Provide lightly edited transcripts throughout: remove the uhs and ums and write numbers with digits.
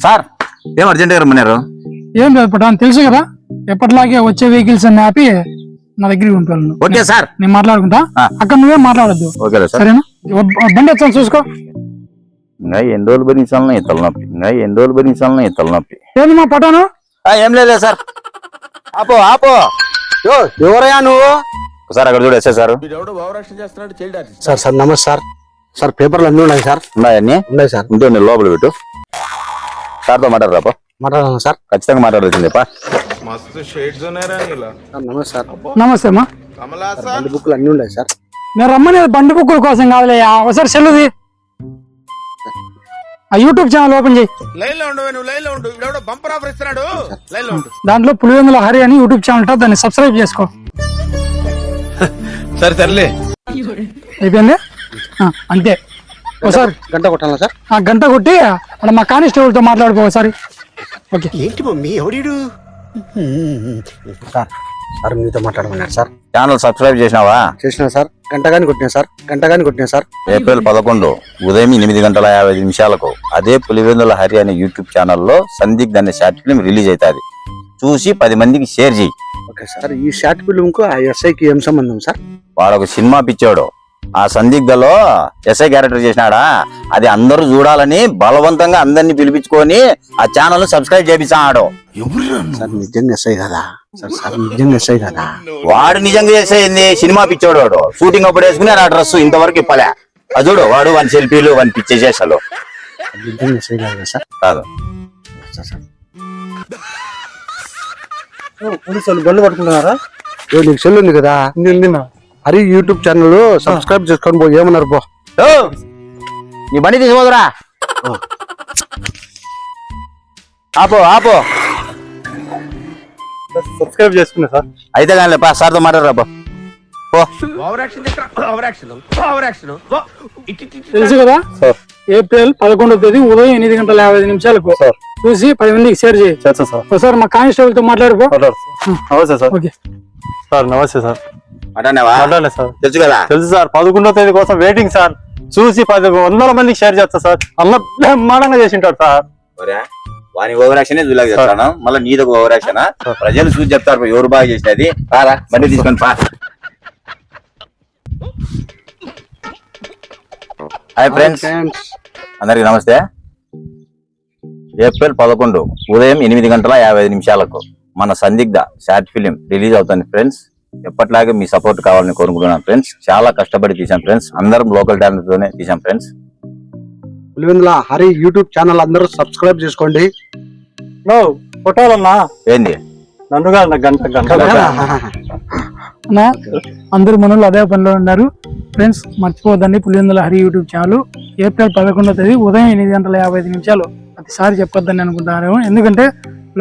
Sir ఏం urgent గా రమ్మన్నారు? ఏం లేదు పటాన్, తెలుసు కదా ఎప్పటిలాగే వచ్చే వెహికల్స్ అన్ని ఆపి నా దగ్గరికి పంపాను. ఓకే సార్, నేను మాట్లాడుకుంటా, అక్కడ నువ్వే మాట్లాడద్దు. Okay sir. సరేనా? బండి వచ్చాను చూసుకో. ఇంకా ఎన్ని రోజులు భరించాలన్నా ఈ తలనొప్పి, తలనొప్పి. ఏంది మా పటాను? ఏం లేదు సార్. ఆపో ఆపో. ఎవరయ్యా నువ్వు? సార్ అక్కడ చూడు ఎస్ఐ సార్. సార్ సార్ నమస్తే సార్. సార్ పేపర్లు అన్నీ ఉన్నాయి సార్. ఉన్నాయన్నీ? ఉన్నాయి సార్. ఉంటే నేను లోపల పెట్టు. సార్తో మాట్లాడరాపో. మాట్లాడాను సార్. ఖచ్చితంగా మాట్లాడాల్సిందే పా. నమస్తే సార్. నమస్తే అమ్మా. బండి బుక్లు అన్నీ ఉన్నాయి సార్. నేను రమ్మని బండి బుక్కుల కోసం కాదులే, ఒకసారి సెల్లుది ఆ యూట్యూబ్ ఛానల్ ఓపెన్ చేయి. దాంట్లో పులివెందుల హరి అని యూట్యూబ్ ఛానల్ ఉంటుంది, దాన్ని సబ్స్క్రైబ్ చేసుకో. సరే సర్లే, అయిపోయింది అంతే. ఒకసారి గంట కొట్టాలా సార్? ఆ గంట కొట్టి అక్కడ మా కానిస్టేబుల్ తో మాట్లాడుకో ఒకసారి. ఓకే. ఏంటి మమ్మీ ఎవడీడు? సార్ సార్ మీతో మాట్లాడమన్నారు సార్. ఛానల్ సబ్స్క్రైబ్ చేసినావా? చేసిన సార్. గంట గాని కొట్టినా సార్. ఏప్రిల్ 11 ఉదయం 8:50 అదే పులివెందుల హరి అనే యూట్యూబ్ ఛానల్లో సందిగ్ధ అనే షార్ట్ ఫిల్మ్ రిలీజ్ అవుతుంది. చూసి 10 మందికి షేర్ చేయి. Okay sir. ఈ షార్ట్ ఫిల్మ్ కు ఆ ఎస్ఐకి ఏం సంబంధం సార్? వాడు ఒక సినిమా పిచ్చాడు. ఆ సందిగ్ధలో ఎస్ఐ క్యారెక్టర్ చేసినాడా, అది అందరూ చూడాలని బలవంతంగా అందరినీ పిలిపించుకొని ఆ ఛానల్ సబ్స్క్రైబ్ చేపించాడు. సార్ నిజంగా ఎస్ఐ కదా సార్? సార్ నిజంగా ఎస్ఐ కదా? వాడు నిజంగా చేసేది సినిమా పిచ్చోడు. వాడు షూటింగ్ అప్పుడు వేసుకుని ఆ డ్రెస్ ఇంతవరకు ఇప్పలే. అది చూడు, వాడు వన్ సెల్ఫీలు వన్ పిచ్చే చేసాడు. నిజంగా ఎస్ఐ కాదు సార్? కాదు సార్. పోలీసులు బండ్లు పట్టుకుంటున్నారా? నీకు సెల్ ఉంది కదా, హరి యూట్యూబ్ ఛానల్ సబ్స్క్రైబ్ చేసుకొని పో. ఏమన్నారు పో. నీ బండి తీసుకోదురా. ఆపో సబ్స్క్రైబ్ చేసుకున్నా సార్. అయితే కానీ పా, సార్తో మాట్లాడరా పో. తెలుసు కదా సార్, ఏప్రిల్ 11వ తేదీ ఉదయం 8:50 చూసి 10 మందికి షేర్ చేయి. ఒకసారి మా కానిస్టేబుల్ తో మాట్లాడుకో. నమస్తే సార్. ఓకే సార్ నమస్తే సార్. మాట్లాడలే సార్? తెలుసు కదా? తెలుసు సార్. 11వ తేదీ కోసం వెయిటింగ్ సార్. చూసి 100 మందికి షేర్ చేస్తా సార్. అన్న బ్రహ్మాండంగా చేసి ఉంటాడు సార్. వాని ఓవర్ యాక్షన్ చూస్తాను, మళ్ళీ నీది ఒక ఓవర్ యాక్షన్. ప్రజలు చూసి చెప్తారు ఎవరు బాగా చేసినది. రారా బండి తీసుకొని పా. హాయ్ ఫ్రెండ్స్, అందరికి నమస్తే. ఏప్రిల్ 11 ఉదయం 8:55 మన సందిగ్ధ షార్ట్ ఫిలిం రిలీజ్ అవుతుంది ఫ్రెండ్స్. ఎప్పటిలాగే మీ సపోర్ట్ కావాలని కోరుకుంటున్నాను ఫ్రెండ్స్. చాలా కష్టపడి తీసాం ఫ్రెండ్స్, అందరం లోకల్ టాలెంట్ తోనే తీసాం friends. Pulivendula Hari YouTube channel అందరూ సబ్స్క్రైబ్ చేసుకోండి. ఫోటోలన్నా ఏంది నన్నుగా అందరు మనోళ్ళు అదే పనిలో ఉన్నారు ఫ్రెండ్స్. మర్చిపోద్దండి, Pulivendula Hari YouTube channel April 11వ తేదీ ఉదయం 8:55 ప్రతిసారి చెప్పొద్దని అనుకుంటున్నారేమో, ఎందుకంటే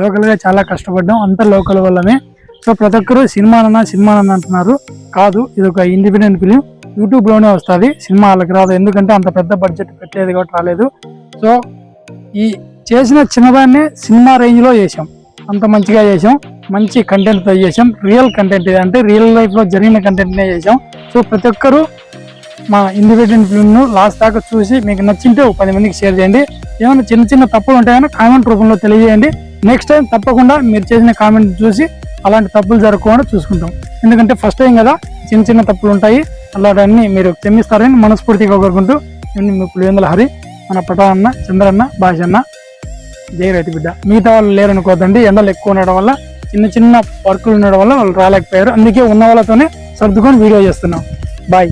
లోకల్ గా చాలా కష్టపడ్డాం, అంత లోకల్ వల్లనే. సో ప్రతి ఒక్కరు సినిమానన్నా అంటున్నారు. కాదు, ఇది ఒక ఇండిపెండెంట్ ఫిలిం, యూట్యూబ్ లోనే వస్తుంది, సినిమా వాళ్ళకి రాదు. ఎందుకంటే అంత పెద్ద బడ్జెట్ పెట్టలేదు కాబట్టి రాలేదు. సో ఈ చేసిన చిన్నదాన్నే సినిమా రేంజ్ లో చేసాం, అంత మంచిగా చేసాం, మంచి కంటెంట్ తో చేసాం. రియల్ కంటెంట్, ఇది అంటే రియల్ లైఫ్ లో జరిగిన కంటెంట్ నే చేసాం. సో ప్రతి ఒక్కరు మా ఇండిపెండెంట్ ఫిల్మ్ ను లాస్ట్ దాకా చూసి మీకు నచ్చింటే 10 మందికి షేర్ చేయండి. ఏమైనా చిన్న తప్పులు ఉంటాయని కామెంట్ రూపంలో తెలియజేయండి. నెక్స్ట్ టైం తప్పకుండా మీరు చేసిన కామెంట్ చూసి అలాంటి తప్పులు జరగకుండా చూసుకుంటాం. ఎందుకంటే ఫస్ట్ టైం కదా, చిన్న తప్పులు ఉంటాయి, అలాంటివన్నీ మీరు క్షమిస్తారని మనస్ఫూర్తిగా కోరుకుంటూ మీ పులివెందుల హరి, మన పటాన్ అన్న, చంద్రన్న, భాష అన్న, జై రైతు బిడ్డ. మిగతా వాళ్ళు లేరనుకోదండి, ఎండలు ఎక్కువ ఉండడం వల్ల, చిన్న వర్కులు ఉండడం వల్ల వాళ్ళు రాలేకపోయారు. అందుకే ఉన్న వాళ్ళతోనే సర్దుకొని వీడియో చేస్తున్నాం. బాయ్.